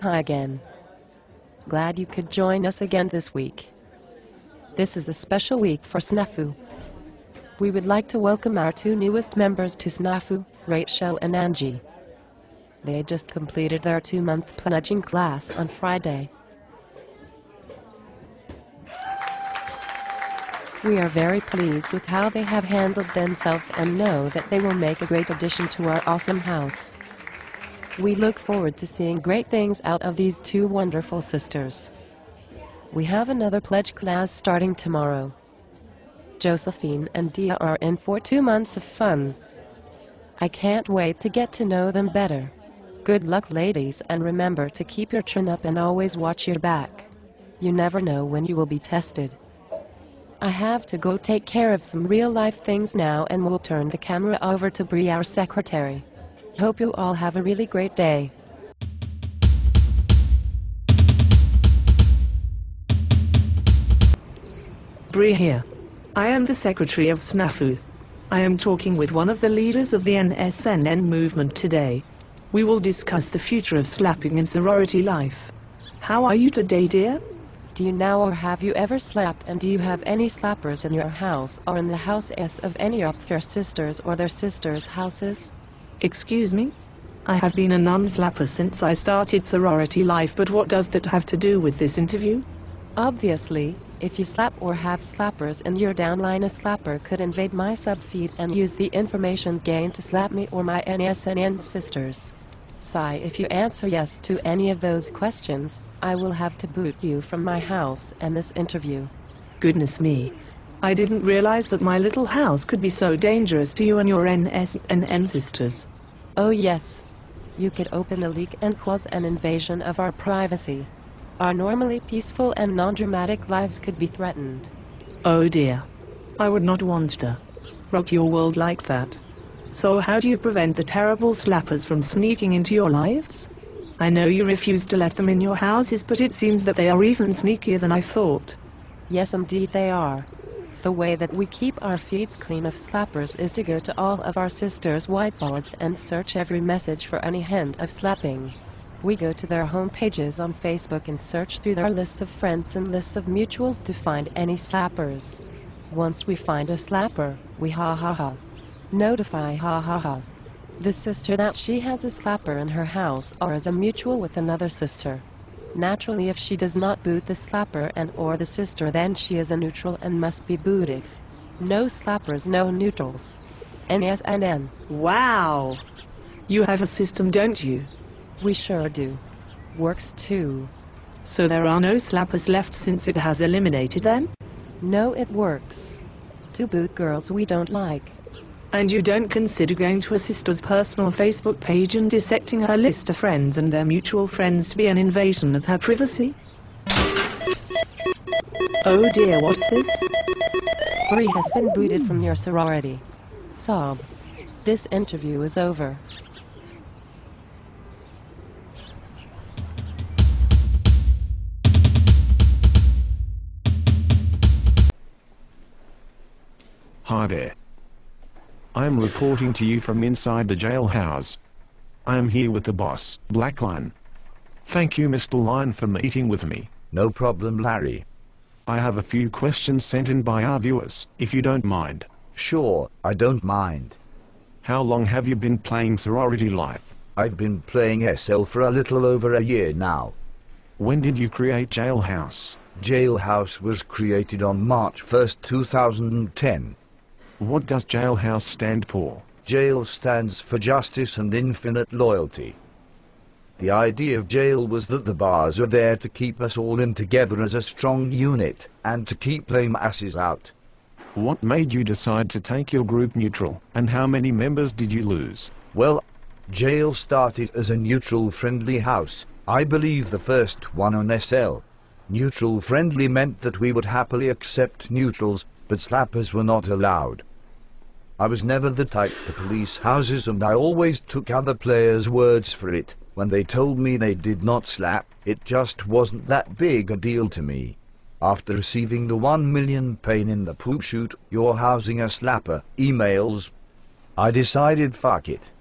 Hi again. Glad you could join us again this week. This is a special week for SNAFU. We would like to welcome our two newest members to SNAFU, Rachel and Angie. They just completed their 2-month pledging class on Friday. We are very pleased with how they have handled themselves and know that they will make a great addition to our awesome house. We look forward to seeing great things out of these two wonderful sisters. We have another pledge class starting tomorrow. Josephine and Dia are in for 2 months of fun. I can't wait to get to know them better. Good luck, ladies, and remember to keep your chin up and always watch your back. You never know when you will be tested. I have to go take care of some real-life things now, and we'll turn the camera over to Bree, our secretary. Hope you all have a really great day. Bree here. I am the secretary of SNAFU. I am talking with one of the leaders of the NSNN movement today. We will discuss the future of slapping in sorority life. How are you today, dear? Do you now or have you ever slapped, and do you have any slappers in your house or in the houses of any of your sisters or their sisters' houses? Excuse me? I have been a non-slapper since I started sorority life, but what does that have to do with this interview? Obviously, if you slap or have slappers in your downline, a slapper could invade my subfeed and use the information gained to slap me or my NSNN sisters. Sigh, if you answer yes to any of those questions, I will have to boot you from my house and this interview. Goodness me. I didn't realize that my little house could be so dangerous to you and your NSNN sisters. Oh yes. You could open a leak and cause an invasion of our privacy. Our normally peaceful and non-dramatic lives could be threatened. Oh dear. I would not want to rock your world like that. So how do you prevent the terrible slappers from sneaking into your lives? I know you refuse to let them in your houses, but it seems that they are even sneakier than I thought. Yes, indeed they are. The way that we keep our feeds clean of slappers is to go to all of our sisters' whiteboards and search every message for any hint of slapping. We go to their home pages on Facebook and search through their list of friends and lists of mutuals to find any slappers. Once we find a slapper, we notify the sister that she has a slapper in her house or is a mutual with another sister. Naturally, if she does not boot the slapper and or the sister, then she is a neutral and must be booted. No slappers, no neutrals. NSNN. Wow! You have a system, don't you? We sure do. Works too. So there are no slappers left since it has eliminated them? No, it works. To boot girls we don't like. And you don't consider going to a sister's personal Facebook page and dissecting her list of friends and their mutual friends to be an invasion of her privacy? Oh dear, what's this? Bree has been booted from your sorority. Sob. This interview is over. Hi there. I am reporting to you from inside the jailhouse. I am here with the boss, Black Lion. Thank you, Mr. Lion, for meeting with me. No problem, Larry. I have a few questions sent in by our viewers, if you don't mind. Sure, I don't mind. How long have you been playing sorority life? I've been playing SL for a little over a year now. When did you create Jailhouse? Jailhouse was created on March 1st, 2010. What does Jailhouse stand for? Jail stands for Justice and Infinite Loyalty. The idea of jail was that the bars are there to keep us all in together as a strong unit, and to keep lame asses out. What made you decide to take your group neutral, and how many members did you lose? Well, jail started as a neutral-friendly house. I believe the first one on SL. Neutral-friendly meant that we would happily accept neutrals, but slappers were not allowed. I was never the type to police houses, and I always took other players' words for it. When they told me they did not slap, it just wasn't that big a deal to me. After receiving the 1 million pain in the poop shoot, you're housing a slapper emails, I decided fuck it.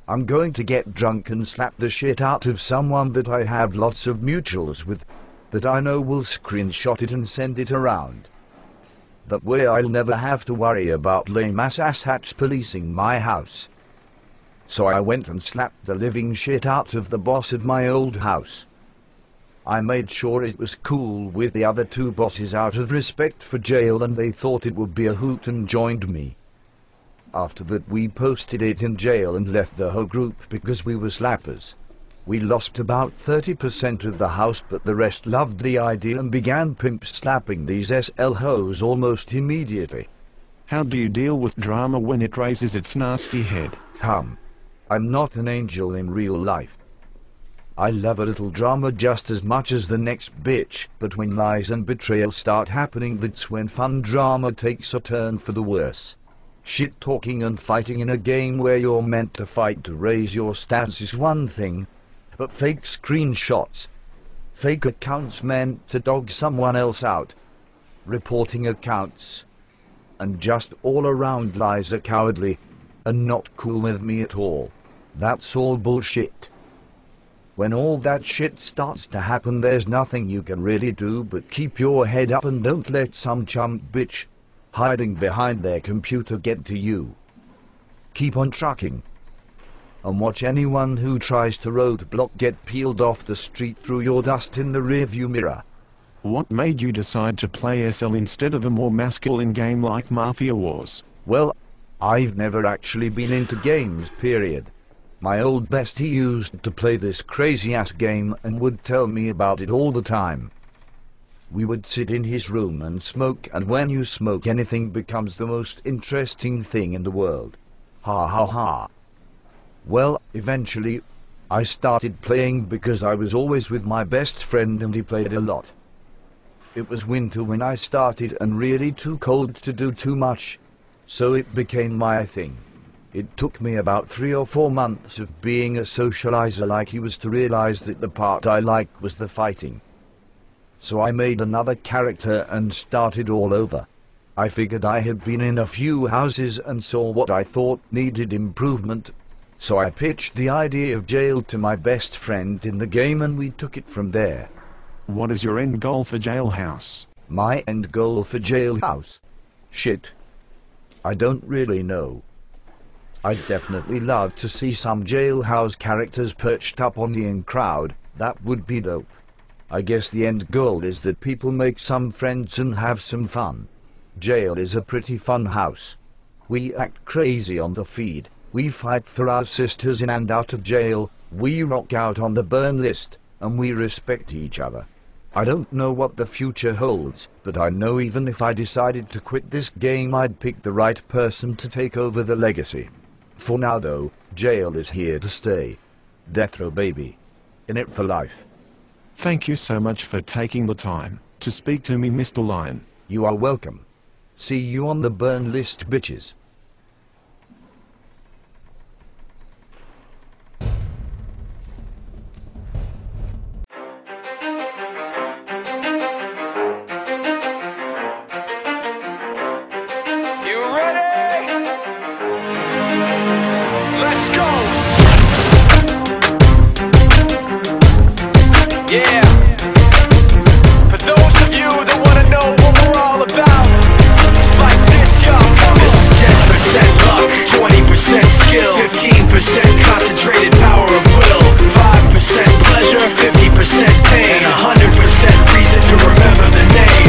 I'm going to get drunk and slap the shit out of someone that I have lots of mutuals with, that I know will screenshot it and send it around. That way I'll never have to worry about lame-ass asshats policing my house. So I went and slapped the living shit out of the boss of my old house. I made sure it was cool with the other two bosses out of respect for jail, and they thought it would be a hoot and joined me. After that we posted it in jail and left the whole group because we were slappers. We lost about 30% of the house, but the rest loved the idea and began pimp slapping these SL hoes almost immediately. How do you deal with drama when it raises its nasty head? I'm not an angel in real life. I love a little drama just as much as the next bitch, but when lies and betrayal start happening, that's when fun drama takes a turn for the worse. Shit talking and fighting in a game where you're meant to fight to raise your stats is one thing, but fake screenshots, fake accounts meant to dog someone else out, reporting accounts, and just all around lies are cowardly and not cool with me at all. That's all bullshit. When all that shit starts to happen, there's nothing you can really do but keep your head up and don't let some chump bitch hiding behind their computer get to you. Keep on trucking, and watch anyone who tries to roadblock get peeled off the street through your dust in the rearview mirror. What made you decide to play SL instead of a more masculine game like Mafia Wars? Well, I've never actually been into games, period. My old bestie used to play this crazy-ass game and would tell me about it all the time. We would sit in his room and smoke, and when you smoke, anything becomes the most interesting thing in the world. Ha ha ha. Well, eventually, I started playing because I was always with my best friend and he played a lot. It was winter when I started and really too cold to do too much, so it became my thing. It took me about 3 or 4 months of being a socializer like he was to realize that the part I liked was the fighting. So I made another character and started all over. I figured I had been in a few houses and saw what I thought needed improvement, so I pitched the idea of jail to my best friend in the game and we took it from there. What is your end goal for Jailhouse? My end goal for Jailhouse? Shit. I don't really know. I'd definitely love to see some Jailhouse characters perched up on the in crowd. That would be dope. I guess the end goal is that people make some friends and have some fun. Jail is a pretty fun house. We act crazy on the feed. We fight for our sisters in and out of jail. We rock out on the burn list, and we respect each other. I don't know what the future holds, but I know even if I decided to quit this game, I'd pick the right person to take over the legacy. For now though, jail is here to stay. Death row baby. In it for life. Thank you so much for taking the time to speak to me, Mr. Lion. You are welcome. See you on the burn list, bitches. Let's go! Yeah! For those of you that want to know what we're all about, it's like this, y'all. This is 10% luck, 20% skill, 15% concentrated power of will, 5% pleasure, 50% pain, and 100% reason to remember the name.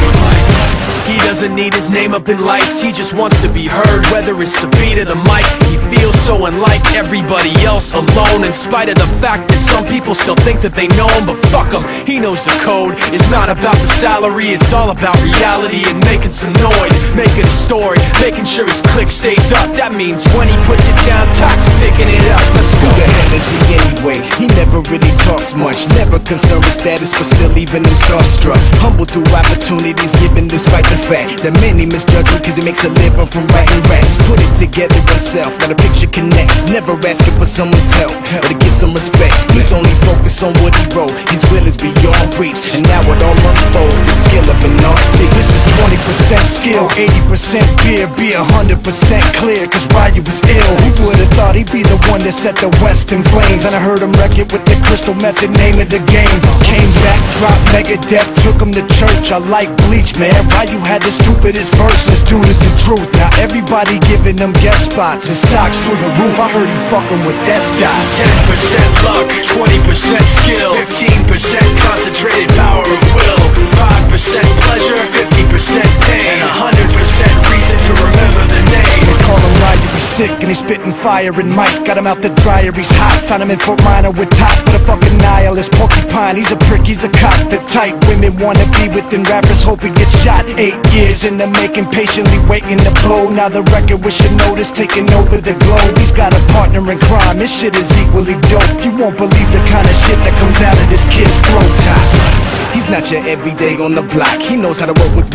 He doesn't need his name up in lights, he just wants to be heard, whether it's the beat of the mic. He feels so unlike everybody else, alone, in spite of the fact that some people still think that they know him. But fuck him, he knows the code. It's not about the salary, it's all about reality and making some noise, making a story, making sure his click stays up. That means when he puts it down, Tox picking it up. Let's go. Who the hell is he anyway? He never really talks much, never concerned with status, but still even him starstruck. Humble through opportunities given despite the fact fact that many misjudge him cause he makes a living from writing raps. Put it together himself, got a picture connects. Never asking for someone's help, but to get some respect. He's only focused on what he wrote. His will is beyond reach, and now it all unfolds. The skill of an artist. This is 20% skill, 80% fear. Be 100% clear, cause Ryu was ill. Who would've thought he'd be the one that set the West in flames? And I heard him wreck it with the crystal method, name of the game. Came back, dropped Megadeth, took him to church. I like Bleach, man. Ryu had the stupidest verse. This dude is the truth. Now everybody giving them guest spots and stocks through the roof. I heard he fucking with that stock. This is 10% luck, 20% skill, 15% concentrated power of will, 5% pleasure, 50% pain, and 100% reason to remember the name. They call him Ryu, he's sick and he's spitting fire and Mike got him out the dryer, he's hot. Found him in Fort Minor with top, but a fucking nihilist porcupine. He's a prick, he's a cock. The type women wanna be within rappers, hope he gets shot. 8 years in the making, patiently waiting to blow. Now the record with your notice taking over the globe. He's got a partner in crime, this shit is equally dope. You won't believe the kind of shit that comes out of this kid's throat. He's not your everyday on the block, he knows how to work with